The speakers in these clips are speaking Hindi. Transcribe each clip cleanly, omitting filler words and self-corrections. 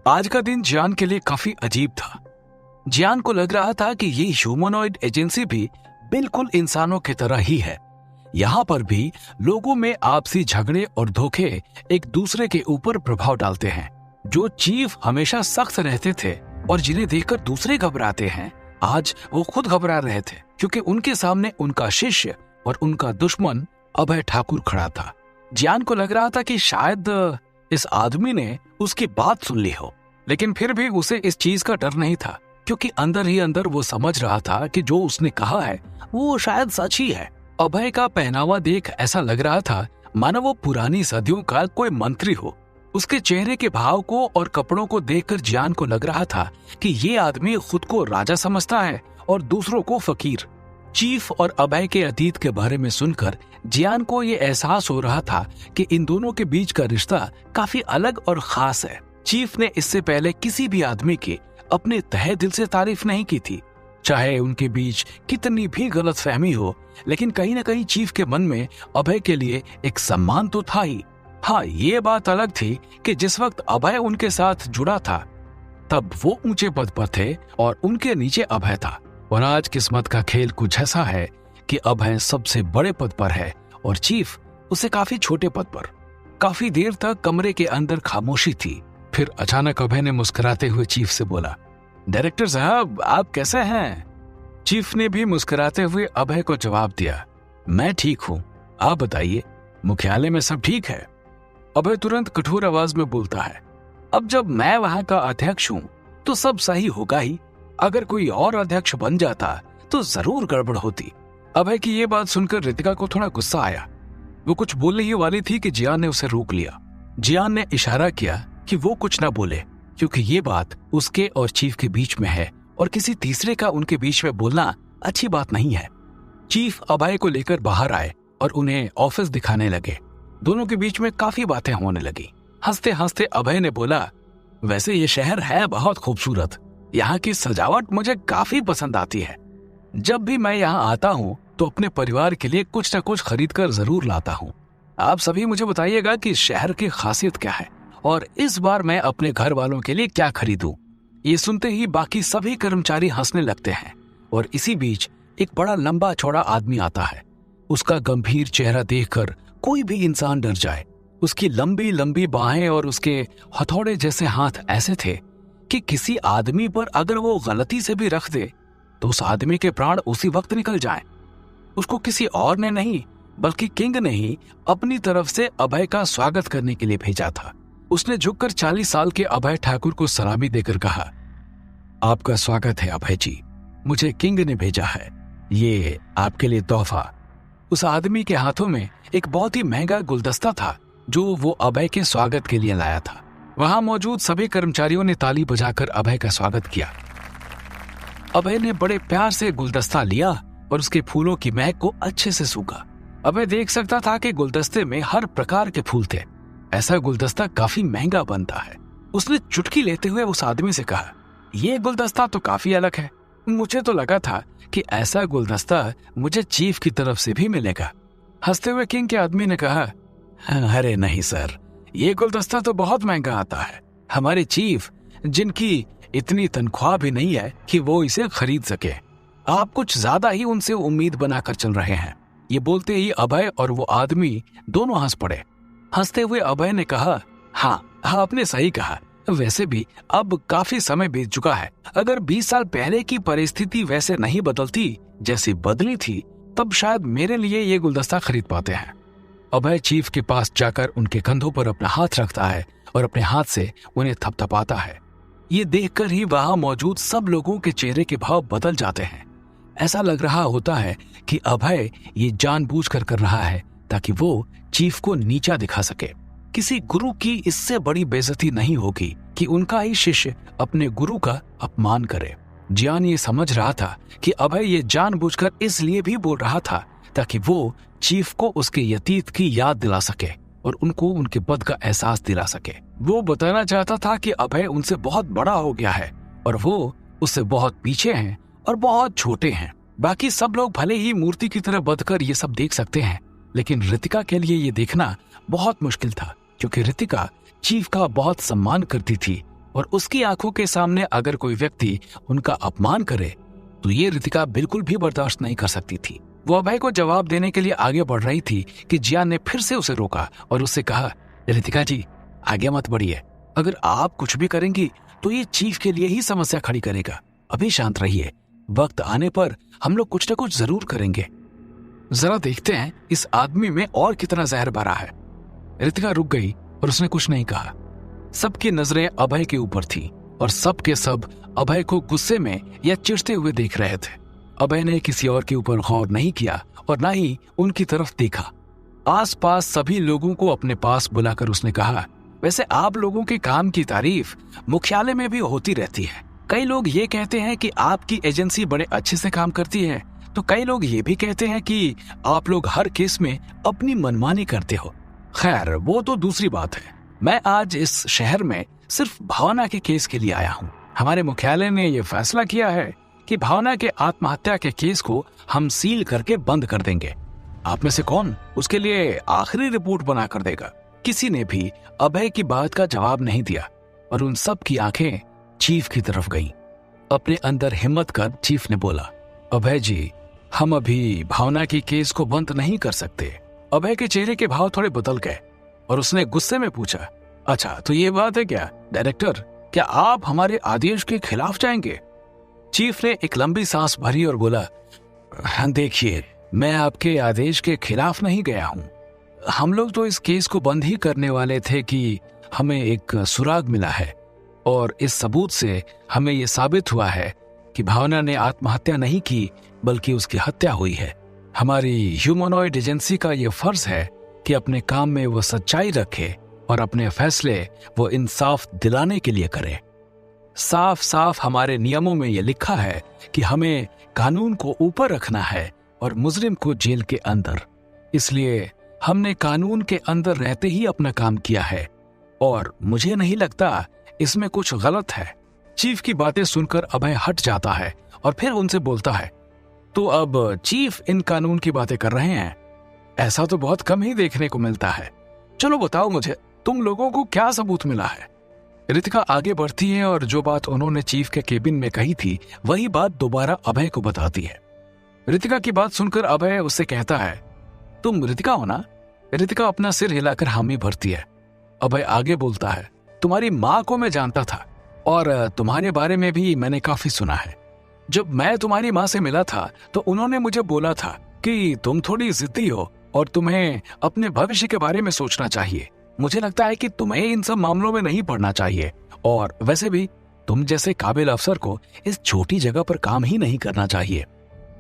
आज का दिन जियान के लिए काफी अजीब था। जियान को लग रहा था कि ये ह्यूमनॉइड एजेंसी भी बिल्कुल इंसानों की तरह ही है। यहाँ पर भी लोगों में आपसी झगड़े और धोखे एक दूसरे के ऊपर प्रभाव डालते हैं। जो चीफ हमेशा सख्त रहते थे और जिन्हें देखकर दूसरे घबराते हैं, आज वो खुद घबरा रहे थे क्योंकि उनके सामने उनका शिष्य और उनका दुश्मन अभय ठाकुर खड़ा था। जियान को लग रहा था कि शायद इस आदमी ने उसकी बात सुन ली हो, लेकिन फिर भी उसे इस चीज का डर नहीं था क्योंकि अंदर ही अंदर वो समझ रहा था कि जो उसने कहा है वो शायद सच ही है। अभय का पहनावा देख ऐसा लग रहा था मानो वो पुरानी सदियों का कोई मंत्री हो। उसके चेहरे के भाव को और कपड़ों को देखकर जियान को लग रहा था कि ये आदमी खुद को राजा समझता है और दूसरों को फकीर। चीफ और अभय के अतीत के बारे में सुनकर जियान को ये एहसास हो रहा था कि इन दोनों के बीच का रिश्ता काफी अलग और खास है। चीफ ने इससे पहले किसी भी आदमी की अपने तहे दिल से तारीफ नहीं की थी, चाहे उनके बीच कितनी भी गलतफहमी हो, लेकिन कहीं न कहीं चीफ के मन में अभय के लिए एक सम्मान तो था ही। हाँ, ये बात अलग थी कि जिस वक्त अभय उनके साथ जुड़ा था तब वो ऊंचे पद पर थे और उनके नीचे अभय था। और आज किस्मत का खेल कुछ ऐसा है कि अभय सबसे बड़े पद पर है और चीफ उससे काफी छोटे पद पर। काफी देर तक कमरे के अंदर खामोशी थी। फिर अचानक अभय ने मुस्कुराते हुए चीफ से बोला, डायरेक्टर साहब, आप कैसे हैं? चीफ ने भी मुस्कुराते हुए अभय को जवाब दिया, मैं ठीक हूँ, आप बताइए, मुख्यालय में सब ठीक है? अभय तुरंत कठोर आवाज में बोलता है, अब जब मैं वहां का अध्यक्ष हूँ तो सब सही होगा ही। अगर कोई और अध्यक्ष बन जाता तो जरूर गड़बड़ होती। अभय की ये बात सुनकर रितिका को थोड़ा गुस्सा आया। वो कुछ बोलने ही वाली थी कि जियान ने उसे रोक लिया। जियान ने इशारा किया कि वो कुछ ना बोले क्योंकि ये बात उसके और चीफ के बीच में है और किसी तीसरे का उनके बीच में बोलना अच्छी बात नहीं है। चीफ अभय को लेकर बाहर आए और उन्हें ऑफिस दिखाने लगे। दोनों के बीच में काफी बातें होने लगी। हंसते हंसते अभय ने बोला, वैसे ये शहर है बहुत खूबसूरत, यहाँ की सजावट मुझे काफी पसंद आती है। जब भी मैं यहाँ आता हूँ तो अपने परिवार के लिए कुछ न कुछ खरीद कर जरूर लाता हूँ। आप सभी मुझे बताइएगा कि शहर की खासियत क्या है और इस बार मैं अपने घर वालों के लिए क्या खरीदूं। ये सुनते ही बाकी सभी कर्मचारी हंसने लगते हैं और इसी बीच एक बड़ा लंबा चौड़ा आदमी आता है। उसका गंभीर चेहरा देखकर कोई भी इंसान डर जाए। उसकी लंबी लंबी बाहें और उसके हथौड़े जैसे हाथ ऐसे थे कि किसी आदमी पर अगर वो गलती से भी रख दे तो उस आदमी के प्राण उसी वक्त निकल जाएं। उसको किसी और ने नहीं बल्कि किंग ने ही अपनी तरफ से अभय का स्वागत करने के लिए भेजा था। उसने झुककर 40 साल के अभय ठाकुर को सलामी देकर कहा, आपका स्वागत है अभय जी, मुझे किंग ने भेजा है, ये आपके लिए तोहफा। उस आदमी के हाथों में एक बहुत ही महंगा गुलदस्ता था जो वो अभय के स्वागत के लिए लाया था। वहां मौजूद सभी कर्मचारियों ने ताली बजाकर अभय का स्वागत किया। अभय ने बड़े प्यार से गुलदस्ता लिया और उसके फूलों की महक को अच्छे से सूंघा। अभय देख सकता था कि गुलदस्ते में हर प्रकार के फूल थे। ऐसा गुलदस्ता काफी महंगा बनता है। उसने चुटकी लेते हुए उस आदमी से कहा, यह गुलदस्ता तो काफी अलग है, मुझे तो लगा था कि ऐसा गुलदस्ता मुझे चीफ की तरफ से भी मिलेगा। हंसते हुए किंग के आदमी ने कहा, अरे नहीं सर, ये गुलदस्ता तो बहुत महंगा आता है। हमारे चीफ, जिनकी इतनी तनख्वाह भी नहीं है कि वो इसे खरीद सके, आप कुछ ज्यादा ही उनसे उम्मीद बनाकर चल रहे हैं। ये बोलते ही अभय और वो आदमी दोनों हंस पड़े। हंसते हुए अभय ने कहा, हाँ आपने सही कहा, वैसे भी अब काफी समय बीत चुका है। अगर 20 साल पहले की परिस्थिति वैसे नहीं बदलती जैसी बदली थी तब शायद मेरे लिए ये गुलदस्ता खरीद पाते हैं। अभय चीफ के पास जाकर उनके कंधों पर अपना हाथ रखता है और अपने हाथ से उन्हें थपथपाता है। ये देखकर ही वहां मौजूद सब लोगों के चेहरे के भाव बदल जाते हैं। ऐसा लग रहा होता है कि अभय ये जानबूझकर कर रहा है ताकि वो चीफ को नीचा दिखा सके। किसी गुरु की इससे बड़ी बेइज्जती नहीं होगी कि उनका ही शिष्य अपने गुरु का अपमान करे। जियान ये समझ रहा था कि अभय ये जानबूझकर इसलिए भी बोल रहा था ताकि वो चीफ को उसके अतीत की याद दिला सके और उनको उनके पद का एहसास दिला सके। वो बताना चाहता था कि अभय उनसे बहुत बड़ा हो गया है और वो उससे बहुत पीछे हैं और बहुत छोटे हैं। बाकी सब लोग भले ही मूर्ति की तरह बंधकर ये सब देख सकते हैं, लेकिन रितिका के लिए ये देखना बहुत मुश्किल था क्योंकि रितिका चीफ का बहुत सम्मान करती थी और उसकी आंखों के सामने अगर कोई व्यक्ति उनका अपमान करे तो ये रितिका बिल्कुल भी बर्दाश्त नहीं कर सकती थी। वो अभय को जवाब देने के लिए आगे बढ़ रही थी कि जियान ने फिर से उसे रोका और उससे कहा, रितिका जी आगे मत बढ़िए, अगर आप कुछ भी करेंगी तो ये चीफ के लिए ही समस्या खड़ी करेगा। अभी शांत रहिए, वक्त आने पर हम लोग कुछ न कुछ जरूर करेंगे। जरा देखते हैं इस आदमी में और कितना जहर भरा है। रितिका रुक गई और उसने कुछ नहीं कहा। सबकी नजरें अभय के ऊपर थी और सब के सब अभय को गुस्से में या चिढ़ते हुए देख रहे थे। अभय ने किसी और के ऊपर गौर नहीं किया और ना ही उनकी तरफ देखा। आसपास सभी लोगों को अपने पास बुलाकर उसने कहा, वैसे आप लोगों के काम की तारीफ मुख्यालय में भी होती रहती है। कई लोग ये कहते हैं कि आपकी एजेंसी बड़े अच्छे से काम करती है, तो कई लोग ये भी कहते हैं कि आप लोग हर केस में अपनी मनमानी करते हो। खैर वो तो दूसरी बात है। मैं आज इस शहर में सिर्फ भावना के केस के लिए आया हूँ। हमारे मुख्यालय ने यह फैसला किया है कि भावना के आत्महत्या के केस को हम सील करके बंद कर देंगे। आप में से कौन उसके लिए आखिरी रिपोर्ट बना कर देगा? किसी ने भी अभय की बात का जवाब नहीं दिया और उन सब की आंखें चीफ की तरफ गईं। अपने अंदर हिम्मत कर चीफ ने बोला, अभय जी हम अभी भावना की केस को बंद नहीं कर सकते। अभय के चेहरे के भाव थोड़े बदल गए और उसने गुस्से में पूछा, अच्छा तो ये बात है क्या डायरेक्टर, क्या आप हमारे आदेश के खिलाफ जाएंगे? चीफ ने एक लंबी सांस भरी और बोला, देखिए मैं आपके आदेश के खिलाफ नहीं गया हूं। हम लोग तो इस केस को बंद ही करने वाले थे कि हमें एक सुराग मिला है और इस सबूत से हमें यह साबित हुआ है कि भावना ने आत्महत्या नहीं की बल्कि उसकी हत्या हुई है। हमारी ह्यूमनॉइड एजेंसी का यह फर्ज है कि अपने काम में वो सच्चाई रखे और अपने फैसले वो इंसाफ दिलाने के लिए करे। साफ साफ हमारे नियमों में यह लिखा है कि हमें कानून को ऊपर रखना है और मुजरिम को जेल के अंदर। इसलिए हमने कानून के अंदर रहते ही अपना काम किया है और मुझे नहीं लगता इसमें कुछ गलत है। चीफ की बातें सुनकर अभय हट जाता है और फिर उनसे बोलता है, तो अब चीफ इन कानून की बातें कर रहे हैं? ऐसा तो बहुत कम ही देखने को मिलता है। चलो बताओ मुझे, तुम लोगों को क्या सबूत मिला है? रितिका आगे बढ़ती है और जो बात उन्होंने चीफ के केबिन में कही थी वही बात दोबारा अभय को बताती है। रितिका की बात सुनकर अभय उससे कहता है, तुम रितिका हो ना? रितिका अपना सिर हिलाकर हामी भरती है। अभय आगे बोलता है, तुम्हारी माँ को मैं जानता था और तुम्हारे बारे में भी मैंने काफी सुना है। जब मैं तुम्हारी माँ से मिला था तो उन्होंने मुझे बोला था कि तुम थोड़ी जिद्दी हो और तुम्हें अपने भविष्य के बारे में सोचना चाहिए। मुझे लगता है कि तुम्हें इन सब मामलों में नहीं पड़ना चाहिए और वैसे भी तुम जैसे काबिल अफसर को इस छोटी जगह पर काम ही नहीं करना चाहिए।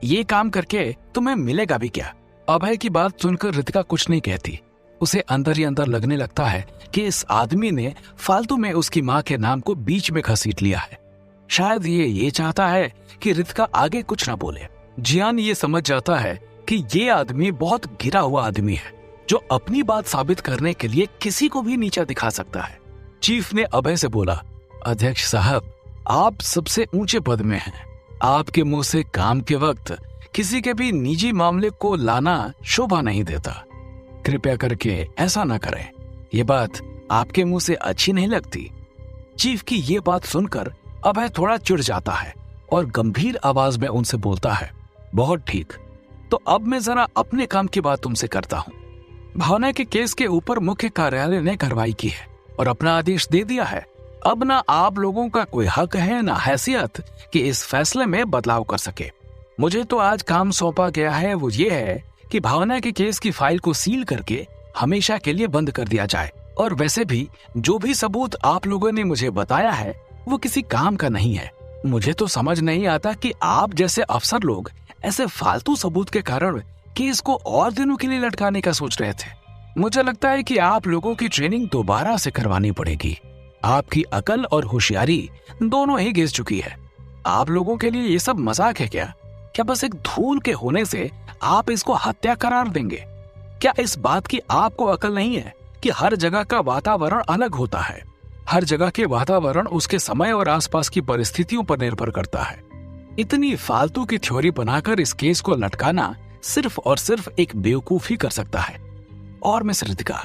ये काम करके तुम्हें मिलेगा भी क्या? अभय की बात सुनकर रितिका कुछ नहीं कहती। उसे अंदर ही अंदर लगने लगता है कि इस आदमी ने फालतू में उसकी माँ के नाम को बीच में घसीट लिया है। शायद ये चाहता है कि रितिका आगे कुछ ना बोले। जियान ये समझ जाता है कि ये आदमी बहुत गिरा हुआ आदमी है जो अपनी बात साबित करने के लिए किसी को भी नीचा दिखा सकता है। चीफ ने अभय से बोला, अध्यक्ष साहब आप सबसे ऊंचे पद में हैं। आपके मुंह से काम के वक्त किसी के भी निजी मामले को लाना शोभा नहीं देता। कृपया करके ऐसा ना करें। ये बात आपके मुंह से अच्छी नहीं लगती। चीफ की ये बात सुनकर अभय थोड़ा चिढ़ जाता है और गंभीर आवाज में उनसे बोलता है, बहुत ठीक, तो अब मैं जरा अपने काम की बात तुमसे करता हूँ। भावना के केस के ऊपर मुख्य कार्यालय ने कार्रवाई की है और अपना आदेश दे दिया है। अब ना आप लोगों का कोई हक है ना हैसियत कि इस फैसले में बदलाव कर सके। मुझे तो आज काम सौंपा गया है वो ये है कि भावना के केस की फाइल को सील करके हमेशा के लिए बंद कर दिया जाए। और वैसे भी जो भी सबूत आप लोगों ने मुझे बताया है वो किसी काम का नहीं है। मुझे तो समझ नहीं आता कि आप जैसे अफसर लोग ऐसे फालतू सबूत के कारण केस को और दिनों के लिए लटकाने का सोच रहे थे। मुझे लगता है कि आप लोगों की ट्रेनिंग दोबारा से करवानी पड़ेगी। आपकी अकल और होशियारी दोनों ही गिर चुकी है। आप लोगों के लिए ये सब मजाक है क्या? क्या बस एक धूल के होने से आप इसको हत्या करार देंगे? क्या इस बात की आपको अकल नहीं है कि हर जगह का वातावरण अलग होता है? हर जगह के वातावरण उसके समय और आसपास की परिस्थितियों पर निर्भर करता है। इतनी फालतू की थ्योरी बनाकर इस केस को लटकाना सिर्फ और सिर्फ एक बेवकूफ ही कर सकता है। और मिस रितिका,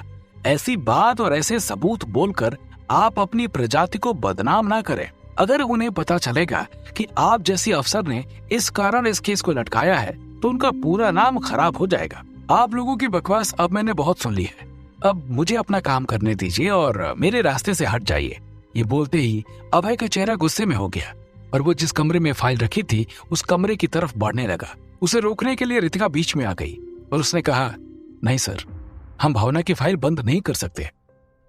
ऐसी बात और ऐसे सबूत बोलकर आप अपनी प्रजाति को बदनाम ना करें। अगर उन्हें पता चलेगा कि आप जैसी अफसर ने इस कारण इस केस को लटकाया है तो उनका पूरा नाम खराब हो जाएगा। आप लोगों की बकवास अब मैंने बहुत सुन ली है, अब मुझे अपना काम करने दीजिए और मेरे रास्ते से हट जाइए। ये बोलते ही अभय का चेहरा गुस्से में हो गया और वो जिस कमरे में फाइल रखी थी उस कमरे की तरफ बढ़ने लगा। उसे रोकने के लिए रितिका बीच में आ गई और उसने कहा, नहीं सर, हम भावना की फाइल बंद नहीं कर सकते।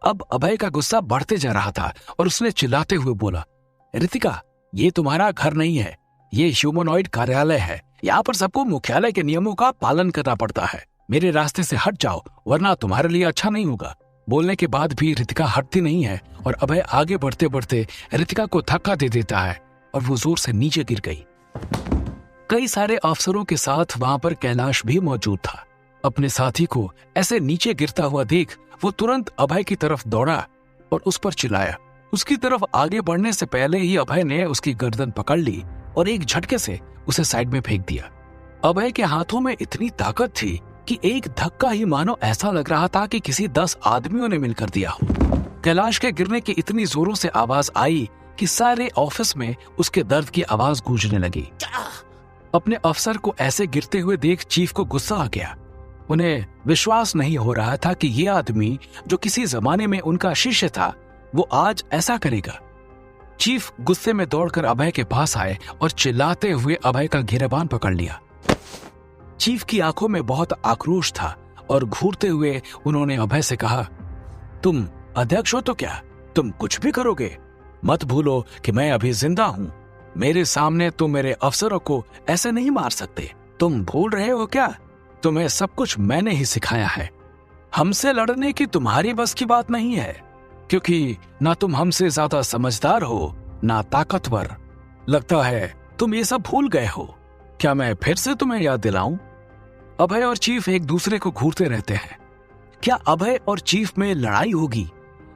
अब अभय का गुस्सा बढ़ते जा रहा था और उसने चिल्लाते हुए बोला, रितिका, ये तुम्हारा घर नहीं है, ये ह्यूमनॉइड कार्यालय है। यहाँ पर सबको मुख्यालय के नियमों का पालन करना पड़ता है। मेरे रास्ते से हट जाओ वरना तुम्हारे लिए अच्छा नहीं होगा। बोलने के बाद भी रितिका हटती नहीं है और अभय आगे बढ़ते बढ़ते रितिका को धक्का दे देता है और वो जोर से नीचे गिर गई। कई सारे अफसरों के साथ वहां पर कैलाश भी मौजूद था। अपने साथी को ऐसे नीचे गिरता हुआ देख वो तुरंत अभय की तरफ दौड़ा और उस पर चिल्लाया। उसकी तरफ आगे बढ़ने से पहले ही अभय ने उसकी गर्दन पकड़ ली और एक झटके से उसे साइड में फेंक दिया। अभय के हाथों में इतनी ताकत थी कि एक धक्का ही मानो ऐसा लग रहा था कि किसी 10 आदमियों ने मिलकर दिया हो। कैलाश के गिरने की इतनी जोरों से आवाज आई कि सारे ऑफिस में उसके दर्द की आवाज गूंजने लगी। अपने अफसर को ऐसे गिरते हुए देख चीफ को गुस्सा आ गया। उन्हें विश्वास नहीं हो रहा था कि ये आदमी जो किसी जमाने में उनका शिष्य था वो आज ऐसा करेगा। चीफ गुस्से में दौड़कर अभय के पास आए और चिल्लाते हुए अभय का गिरेबान पकड़ लिया। चीफ की आंखों में बहुत आक्रोश था और घूरते हुए उन्होंने अभय से कहा, तुम अध्यक्ष हो तो क्या, तुम कुछ भी करोगे। मत भूलो कि मैं अभी जिंदा हूं। मेरे सामने तुम मेरे अफसरों को ऐसे नहीं मार सकते। तुम भूल रहे हो क्या, तुम्हें सब कुछ मैंने ही सिखाया है। हमसे लड़ने की तुम्हारी बस की बात नहीं है, क्योंकि ना तुम हमसे ज्यादा समझदार हो ना ताकतवर। लगता है तुम ये सब भूल गए हो। क्या मैं फिर से तुम्हें याद दिलाऊं? अभय और चीफ एक दूसरे को घूरते रहते हैं। क्या अभय और चीफ में लड़ाई होगी?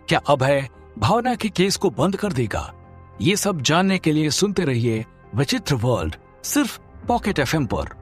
क्या अभय भावना के केस को बंद कर देगा? ये सब जानने के लिए सुनते रहिए विचित्र वर्ल्ड, सिर्फ पॉकेट एफएम पर।